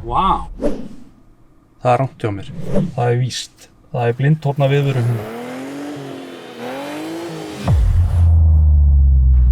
Vá! Það rangt hjá mér. Það víst. Það blindhorna viðvörun.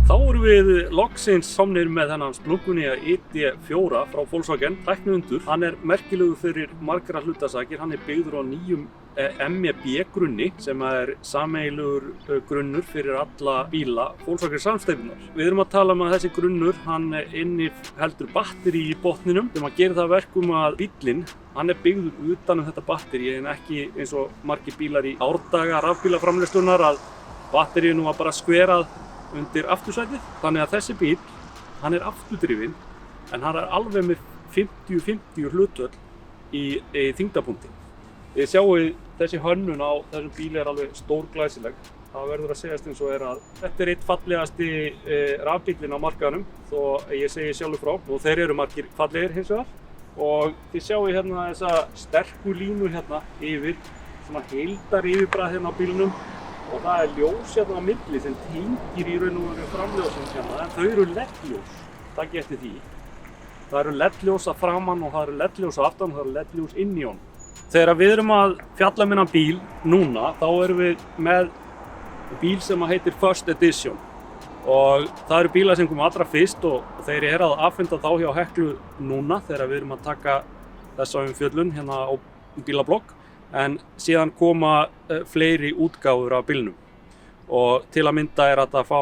Þá erum við loksins komnir með þennan splunkunýja ID4 frá Volkswagen, tækniundur. Hann merkilegur fyrir margra hlutasakir. Hann byggður á nýjum MEB grunni sem sameiginlegur grunnur fyrir alla bíla Volkswagen samsteypunnar. Við erum að tala að þessi grunnur, hann inniheldur batteri í botninum sem að gera það verkum að bíllinn, hann byggður utan þetta batteri en ekki eins og margir bílar í árdaga rafbílaframleiðslunnar að batterinu var bara skverað undir aftursætið. Þannig að þessi bíll, hann afturdrifinn en hann alveg með 50-50 hlutvöll í þyngdarpunkti. Þið sjáu þessi hönnun á þessum bíli alveg stórglæsileg. Það verður að segjast eins og að þetta einn fallegasti rafbíllinn á markaðnum þó ég segi sjálfur frá og þeir eru margir fallegir hins vegar. Og þið sjáu hérna þessa sterku línu hérna yfir, svona heildar yfirbragð hérna á bílnum. Og það ljós hérna á milli sem tengir í raun og veru framljósin hérna, en þau eru LED-ljós, takk eftir því. Það eru LED-ljós að framan og það eru LED-ljós að aftan og það eru LED-ljós inn í honum. Þegar við erum að fjalla um þennan bíl núna, þá erum við með bíl sem heitir First Edition. Og það eru bílar sem koma allra fyrst og þeir eru að afhenda þá hjá Heklu núna þegar við erum að taka þessa umfjöllun hérna á bílablogg. En síðan koma fleiri útgáfur af bílnum og til að mynda hægt að fá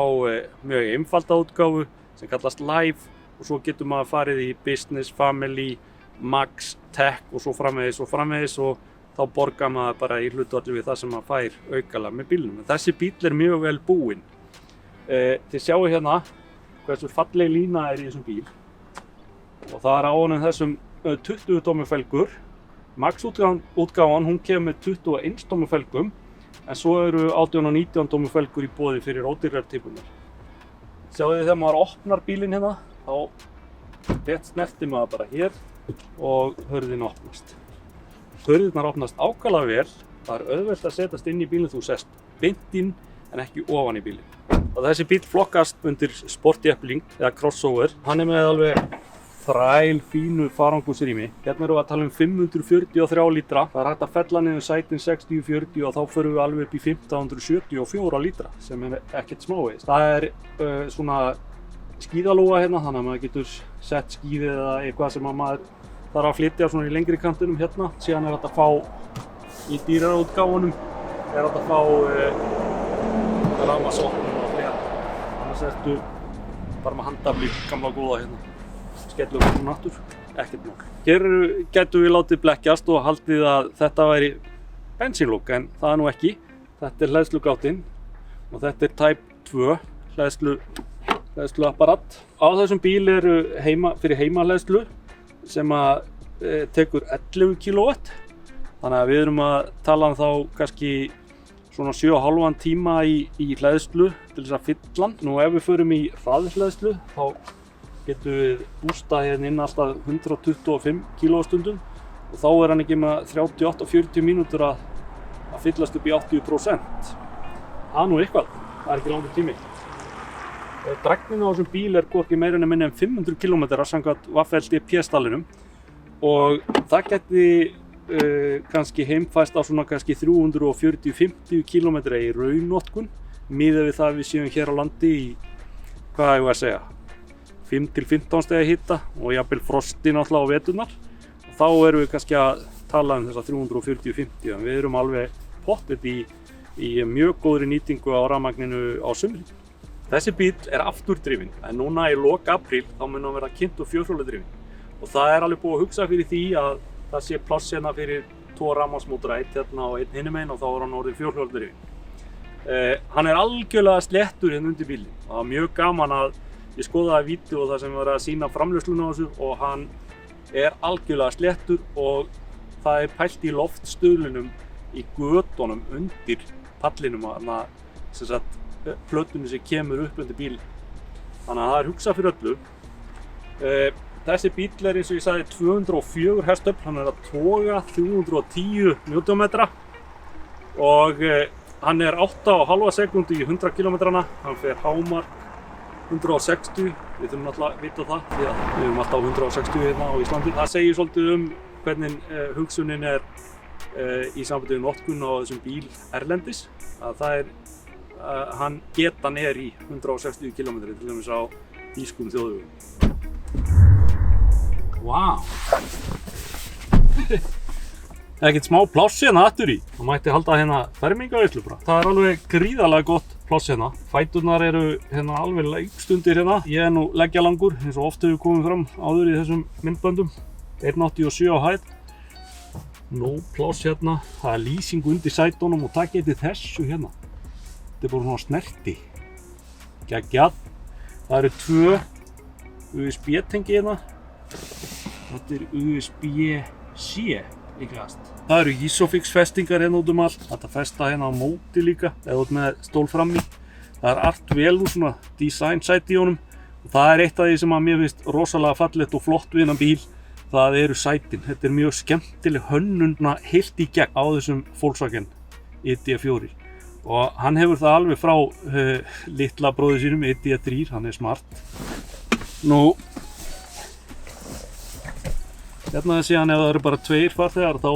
mjög einfalda útgáfu sem kallast Live og svo getur maður farið í Business, Family, Max, Tech og svo framvegis og þá borgar maður bara í hlutfalli við það sem maður fær aukalega með bílnum. En þessi bíll mjög vel búinn. Þið sjáu hérna hversu falleg lína í þessum bíl og það á honum þessum 20 tómmu felgur. Max útgáfan, hún kemur með 21 tómmu felgum en svo eru 18 og 19 tómmu felgur í boði fyrir ódýrari típunar. Sjáu þið þegar maður opnar bílinn hérna, þá snertir maður bara hér og hurðin opnast. Hurðirnar opnast ákaflega vel, það auðvelt að setjast inn í bílinn, þú sest beint inn en ekki ofan í bílinn. Og þessi bíll flokkast undir sportjepling eða crossover, hann með alveg þræl fínu farangursrými. Hérna erum við að tala um 543 lítra. Það hægt að fella niður sætin 60-40 og þá förum við alveg upp í 1574 lítra sem ekkert smávegis. Það svona skíðalóga hérna, þannig að maður getur sett skíðið eða eitthvað sem maður þarf að flytja svona í lengri kantinum hérna. Síðan hægt að fá í dýraútgáfunum hægt að fá rafmagnsopnun og fleira. Annars ertu bara með handafli gamla góða hérna. Skellum hún aftur, ekkert mál. Hér gætum við látið blekkjast og haldið að þetta væri bensínlokk en það nú ekki. Þetta hleðslugáttin og þetta Type 2 hleðsluapparat. Á þessum bíl eru fyrir heimahleðslu sem tekur 11 kW. Þannig að við erum að tala þá kannski svona 7,5 tíma í hleðslu til þess að fylla hann. Nú ef við förum í hraðhleðslu þá getum við bústað hérna inn alltaf 125 kWh og þá hann ekki með 38-40 mínútur að fyllast upp í 80%. Það nú eitthvað, það ekki langur tími. Drægnin á þessum bíl hvorki meira en minni en 500 km samkvæmt VFLDP-stallinum og það geti kannski heimfæst á svona kannski 340-50 km í raunnotkun miðað við það við séum hér á landi í, hvað ég að segja, 5-15 stigi hita og jafnvel frosti náttúrulega á veturnar. Og þá erum við kannski að tala um þessa 340-50 en við erum alveg pottet í mjög góðri nýtingu á rafmagninu á sumrin. Þessi bíll afturdrifinn en núna í lok apríl þá mun hann vera kynnt og fjórhjóladrifinn. Og það alveg búið að hugsa fyrir því að það sé pláss hérna fyrir 2 rafmagnsmótora, einn hérna og einn hinum megin og þá hann orðinn fjórhjóladrifinn. Hann algjörlega sléttur hérna undir bílinn og það mjög gaman að ég skoðaði vídeó þar sem var að sýna framleiðsluna á þessu og hann algjörlega sléttur og það pælt í loftstuðlunum í götunum undir pallinum að plötunum sem kemur upp undir bíl. Þannig að það hugsað fyrir öllu. Þessi bíll eins og ég sagði 204 hestöfl, hann að toga 310 Nm og hann 8,5 sekúndur í 100 km, hann fer hámark 160, við þurfum náttúrulega að vita það því að við erum alltaf á 160 hérna á Íslandi. Það segir svolítið hvernig hugsunin í sambandi við notkun á þessum bíl erlendis. Að það getan í 160 km til dæmis á þýskum þjóðvegum. Vá! Það ekkert smá pláss hérna aftur í. Það mætti halda hérna fermingarveislu bara. Það alveg gríðarlega gott pláss hérna. Fæturnar eru hérna alveg leikstundir hérna. Ég nú leggjalangur eins og oft hefur komið fram áður í þessum myndböndum. 1,87 á hæð. Nó pláss hérna. Það lýsing undir sætunum og það getið þessu hérna. Þetta bara svona snerti. Geggjað. Það eru 2 USB-tengi hérna. Þetta USB-C líklegast. Það eru Isofix festingar hérna út allt. Þetta festa hérna á móti líka, eða út með stól frammi. Það allt vel úr svona design sæti í honum. Og það eitt af því sem að mér finnst rosalega fallegt og flott við þennan bíl. Það eru sætin. Þetta mjög skemmtileg hönnun heilt í gegn á þessum Volkswagen ID.4. Og hann hefur það alveg frá litla bróður sínum, ID.3, hann smart. Nú, hérna síðan ef það eru bara 2 farþegar þá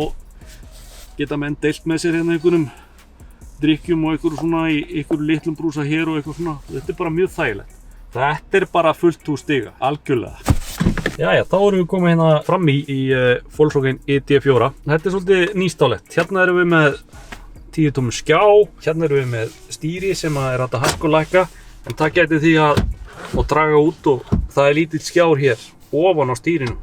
geta menn deilt með sér hérna einhverjum drykkjum og einhverjum svona í einhverjum litlum brúsa hér og eitthvað svona. Þetta bara mjög þægilegt. Þetta bara fullt hús stiga, algjörlega. Jæja, þá erum við komið hérna fram í Volkswagen ID.4. Þetta svolítið nýstálegt. Hérna erum við með 10 tómmu skjá. Hérna erum við með stýri sem hægt að hækka og lækka. En það gæti því að draga út og það lítill skjár hér ofan á stýrinu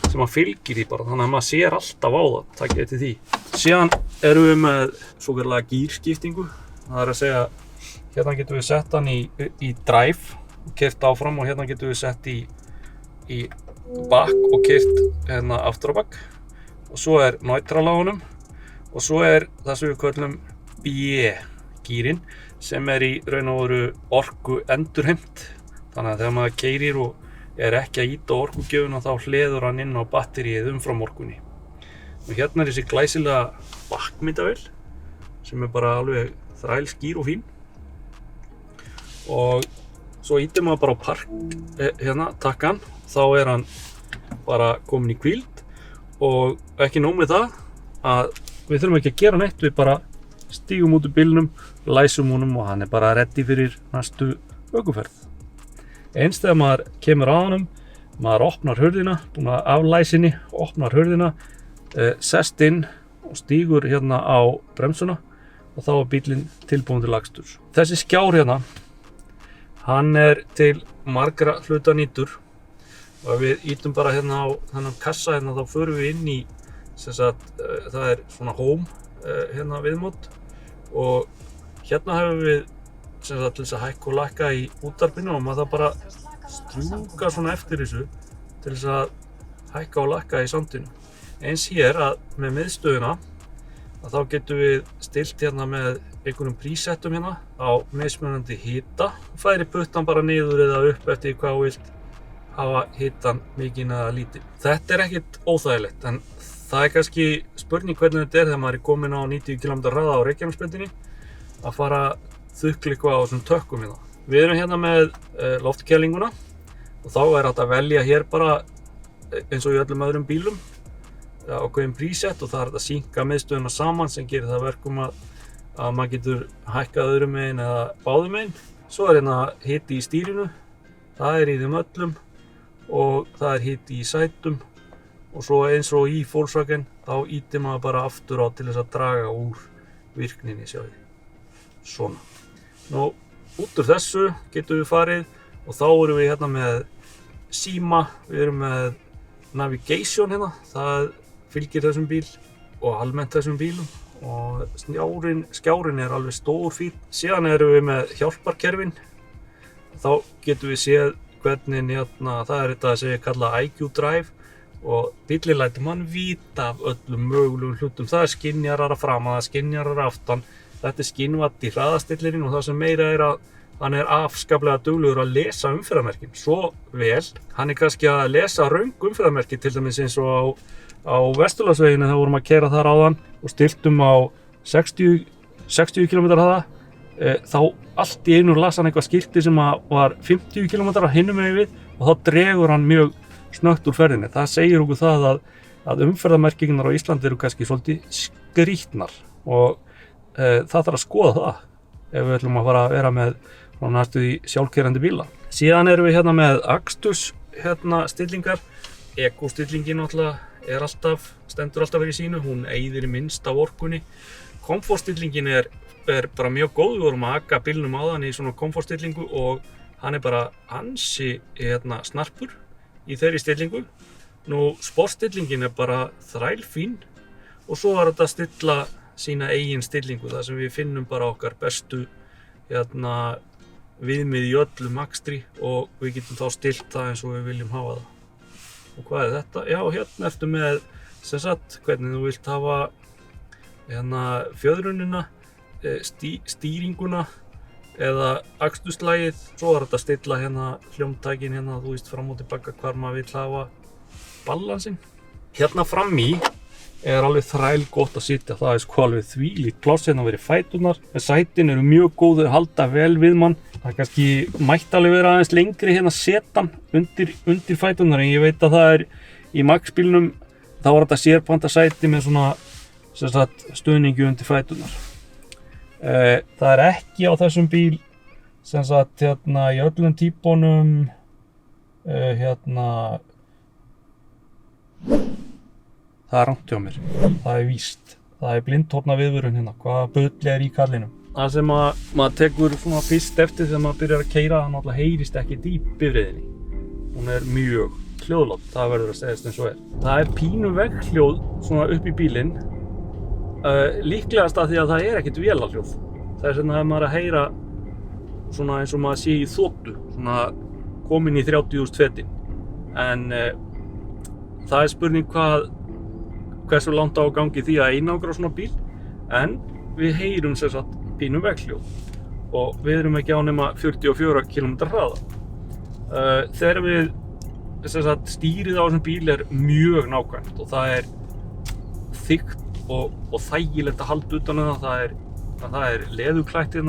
sem að fylgir því bara, þannig að maður sér alltaf á það geti því. Síðan erum við með svokallaða gírskiptingu. Það að segja, hérna getum við sett hann í drive og keyrt áfram og hérna getum við sett í back og keyrt hérna aftur á back. Og svo neutral á honum og svo það sem við köllum B-gírinn sem í raun og veru orku endurheimt. Þannig að þegar maður keyrir og ekki að ýta orkugjöfuna þá hleður hann inn á batteríið umfram orkunni. Og hérna þessi glæsilega bakkmyndavél sem bara alveg þrælskýr og fín. Og svo ýtir maður bara á park hérna takkan, þá hann bara komin í hvíld og ekki nóg með það að við þurfum ekki að gera neitt, við bara stígum út úr bílnum, læsum honum og hann bara ready fyrir næstu ökuferð. Eins þegar maður kemur að honum, maður opnar hurðina, búinn að aflæsa henni, opnar hurðina, sest inn og stígur hérna á bremsuna og þá bíllinn tilbúinn til aksturs. Þessi skjár hérna, hann til margra hluta nýtur og við ýtum bara hérna á þennan kassa hérna þá förum við inn í, það svona home hérna viðmót og hérna hefur við til þess að hækka og lækka í útvarpinu og maður það bara strjúka svona eftir þessu til þess að hækka og lækka í soundinu. Eins hér að með miðstöðuna að þá getum við stillt hérna með einhverjum presettum hérna á mismunandi hita og færi puttan bara niður eða upp eftir hvað þú vilt hafa hitan mikinn eða lítinn. Þetta ekkert óþægilegt en það kannski spurning hvernig þetta þegar maður komin á 90 km hraða á Reykjanesbrautinni að fara þukla eitthvað á þessum tökkum hérna. Við erum hérna með loftkælinguna og þá hægt að velja hér bara eins og í öllum öðrum bílum ákveðin preset og það hægt að synka miðstöðuna saman sem gerir það verkum að maður getur hækkað öðrum megin eða báðum megin. Svo hérna hiti í stýrinu, það í þeim öllum og það hiti í sætum og svo eins og í Volkswagen þá ýtir maður bara aftur á til þess að draga úr virkninni sjáðu. Svona. Nú, út úr þessu getum við farið og þá erum við hérna með síma, við erum með navigation hérna, það fylgir þessum bíl og almennt þessum bílum og skjárin alveg stór fín. Síðan erum við með hjálparkerfin, þá getum við séð hvernig hérna, það þetta sem við kalla IQ Drive og bíllinn lætur mann vita af öllum mögulegum hlutum. Það skynjarar að framan, það skynjarar aftan. Þetta skynvatt í hraðastillirinn og það sem meira að hann afskaplega duglegur að lesa umferðarmerkin. Svo vel, hann kannski að lesa röng umferðarmerki til dæmis eins og á Vesturlandsveginni þegar vorum að keyra þar áðan og stilltum á 60 km hraða þá allt í einu las hann eitthvað skilti sem var 50 km hinum megin við og þá dregur hann mjög snöggt úr ferðinni. Það segir okkur það að umferðarmerkingarnar á Íslandi eru kannski svolítið skrýtnar og það þarf að skoða það ef við ætlum að fara að vera með næstu í sjálfkeyrandi bíla. Síðan erum við hérna með aksturs stillingar. Ekostillingin náttúrulega stendur alltaf verið sínu, hún eyðir í minnst af orkunni. Komfortstillingin er bara mjög góð, við vorum að aka bílnum áðan í svona komfortstillingu og hann er bara ansi snarpur í þeirri stillingu. Nú sportstillingin er bara þrælfín og svo var þetta að stilla sína eigin stillingu, þar sem við finnum bara okkar bestu viðmið í öllum akstri og við getum þá stillt það eins og við viljum hafa það. Og hvað er þetta? Já, hérna ertu með sem sagt hvernig þú vilt hafa fjöðrunina, stýringuna eða akstursslagið. Svo er þetta að stilla hljómtækin þú veist fram og tilbaka hvar maður vill hafa balansinn. Hérna fram í er alveg þræl gott að sitja, það er sko alveg þvílíkt pláss verið fæturnar. Sætin eru mjög góð, þau halda vel við mann. Það er kannski mætti alveg vera aðeins lengri setan undir fæturnar en ég veit að það er í Max-bílnum þá var þetta sérbanda sæti með svona sem sagt stuðningi undir fæturnar. Það er ekki á þessum bíl sem sagt í öllum típunum það er rangt hjá mér, það er víst. Það er blindhorna viðvörun hvaða bulli er í kallinum. Það sem maður tekur svona fyrst eftir þegar maður byrjar að keyra, það náttúrulega heyrist ekki í bifreiðinni. Hún er mjög hljóðlátt, það verður að segjast eins og er. Það er pínu vegghljóð svona upp í bílinn, líklegast að því að það er ekkert vélarhljóð. Það er svona að maður að heyra svona eins og maður sé í þotu, svona komin í 30.000 fetin. En það er spurning hversu langt á gangi því að einangra svona bíl, en við heyrum sem sagt pínu vegghljóð og við erum ekki á nema 44 km hraða. Þegar við sem sagt stýrið á þessum bíl er mjög nákvæmt og það er þykkt og þægilegt að halda utan það er leðurklætt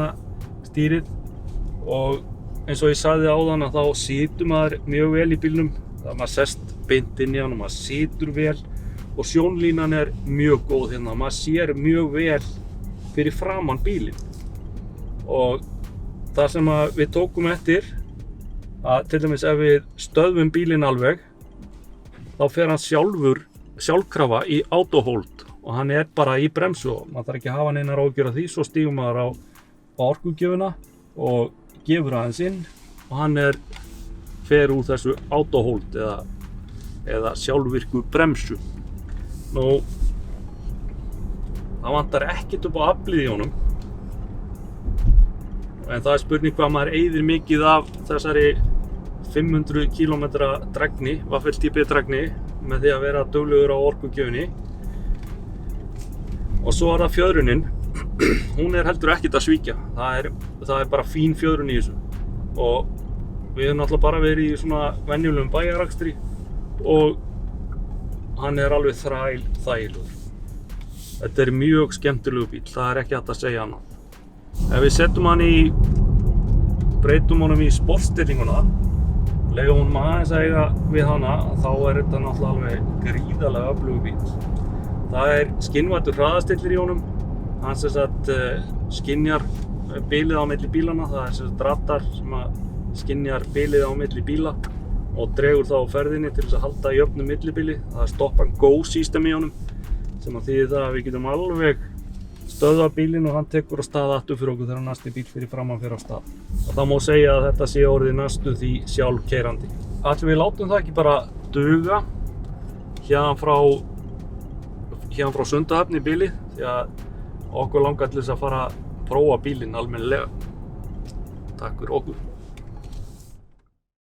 stýrið og eins og ég sagði áðan að þá situr maður mjög vel í bílnum, það maður sest beint inn í hann og maður situr vel og sjónlínan er mjög góð maður sér mjög vel fyrir framan bílinn og það sem við tókum eftir að til dæmis ef við stöðvum bílinn alveg þá fer hann sjálfkrafa í autohold og hann er bara í bremsu og maður þarf ekki að hafa neinar áhyggjur af því. Svo stígur maður á orkugjöfuna og gefur aðeins inn og hann fer úr þessu autohold eða sjálfvirku bremsu. Nú, það vantar ekkert upp á aflið í honum en það er spurning hvað maður eyðir mikið af þessari 500 km drægni, vaffeltípi drægni með því að vera duglegur á orkugjöfinni. Og svo er það fjöðrunin, hún er heldur ekkert að svíkja, það er bara fín fjöðrun í þessu og við höfum náttúrulega bara verið í svona venjulegum bæjarakstri og hann er alveg þægilegur. Þetta er mjög skemmtilegur bíl, það er ekki hægt að segja annað. Ef við setjum hann breytum honum í sportstillinguna, leyfum honum aðeins að eiga við hana, þá er þetta náttúrulega alveg gríðarlega öflugur bíl. Það er skynvætur hraðastillir í honum, hann sem sagt skynjar bilið á milli bílana, það er sem sagt radar sem skynjar bilið á milli bíla og dregur þá á ferðinni til þess að halda í jöfnu millibili. Það er stop and go system í honum sem að þýðir það að við getum alveg stöðva bílinn og hann tekur á stað aftur fyrir okkur þegar næsti bíl fyrir framan fer á stað. Og það má segja að þetta sé orðið næstu því sjálfkeyrandi. Ætlum við látum það ekki bara duga hérna frá Sundahöfn í bíli því að okkur langar til þess að fara að prófa bílinn almennilega. Takk fyrir okkur.